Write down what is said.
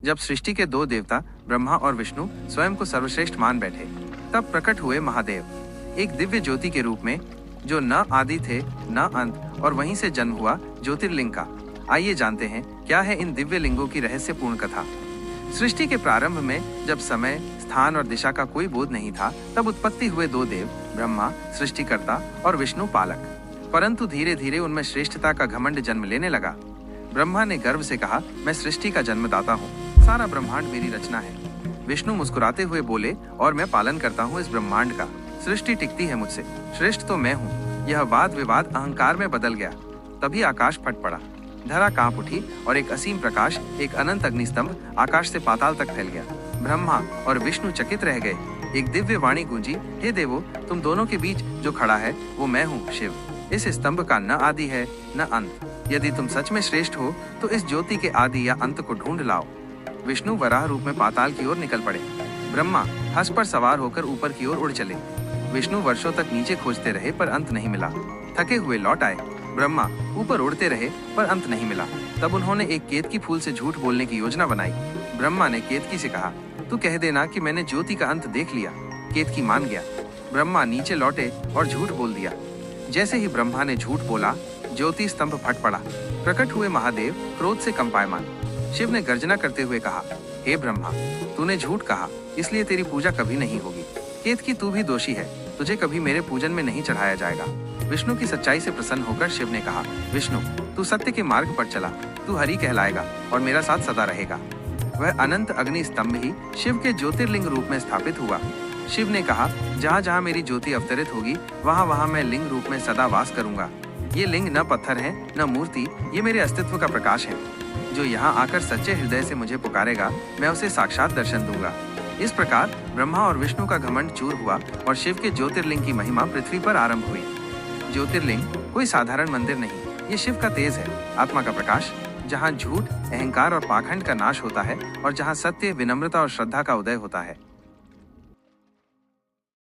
जब सृष्टि के दो देवता ब्रह्मा और विष्णु स्वयं को सर्वश्रेष्ठ मान बैठे, तब प्रकट हुए महादेव एक दिव्य ज्योति के रूप में, जो न आदि थे न अंत, और वहीं से जन्म हुआ ज्योतिर्लिंग का। आइए जानते हैं क्या है इन दिव्य लिंगों की रहस्यपूर्ण कथा। सृष्टि के प्रारंभ में जब समय, स्थान और दिशा का कोई बोध नहीं था, तब उत्पत्ति हुए दो देव, ब्रह्मा सृष्टिकर्ता और विष्णु पालक। परंतु धीरे धीरे उनमें श्रेष्ठता का घमंड जन्म लेने लगा। ब्रह्मा ने गर्व से कहा, मैं सृष्टि का जन्मदाता हूँ, सारा ब्रह्मांड मेरी रचना है। विष्णु मुस्कुराते हुए बोले, और मैं पालन करता हूँ इस ब्रह्मांड का, सृष्टि टिकती है मुझसे, श्रेष्ठ तो मैं हूँ। यह वाद विवाद अहंकार में बदल गया। तभी आकाश फट पड़ा, धरा कांप उठी और एक असीम प्रकाश, एक अनंत अग्निस्तंभ आकाश से पाताल तक फैल गया। ब्रह्मा और विष्णु चकित रह गए। एक दिव्य वाणी गूंजी, हे देवो, तुम दोनों के बीच जो खड़ा है वो मैं हूँ, शिव। इस स्तंभ का न आदि है न अंत। यदि तुम सच में श्रेष्ठ हो तो इस ज्योति के आदि या अंत को ढूंढ लाओ। विष्णु वराह रूप में पाताल की ओर निकल पड़े। ब्रह्मा हंस पर सवार होकर ऊपर की ओर उड़ चले। विष्णु वर्षों तक नीचे खोजते रहे पर अंत नहीं मिला। थके हुए लौट आए। ब्रह्मा ऊपर उड़ते रहे पर अंत नहीं मिला। तब उन्होंने एक केतकी फूल से झूठ बोलने की योजना बनाई। ब्रह्मा ने केतकी से कहा, तू कह देना कि मैंने ज्योति का अंत देख लिया। केतकी मान गया। ब्रह्मा नीचे लौटे और झूठ बोल दिया। जैसे ही ब्रह्मा ने झूठ बोला, ज्योति स्तंभ फट पड़ा। प्रकट हुए महादेव क्रोध से कंपायमान। शिव ने गर्जना करते हुए कहा, हे ब्रह्मा, तूने झूठ कहा, इसलिए तेरी पूजा कभी नहीं होगी। केतकी, तू भी दोषी है, तुझे कभी मेरे पूजन में नहीं चढ़ाया जाएगा। विष्णु की सच्चाई से प्रसन्न होकर शिव ने कहा, विष्णु, तू सत्य के मार्ग पर चला, तू हरि कहलाएगा और मेरा साथ सदा रहेगा। वह अनंत अग्नि स्तंभ ही शिव के ज्योतिर्लिंग रूप में स्थापित हुआ। शिव ने कहा, जहाँ जहाँ मेरी ज्योति अवतरित होगी, वहाँ वहाँ मैं लिंग रूप में सदा वास करूंगा। ये लिंग न पत्थर है न मूर्ति, ये मेरे अस्तित्व का प्रकाश है। जो यहाँ आकर सच्चे हृदय से मुझे पुकारेगा, मैं उसे साक्षात दर्शन दूंगा। इस प्रकार ब्रह्मा और विष्णु का घमंड चूर हुआ और शिव के ज्योतिर्लिंग की महिमा पृथ्वी पर आरंभ हुई। ज्योतिर्लिंग कोई साधारण मंदिर नहीं, ये शिव का तेज है, आत्मा का प्रकाश, जहाँ झूठ, अहंकार और पाखंड का नाश होता है और जहाँ सत्य, विनम्रता और श्रद्धा का उदय होता है।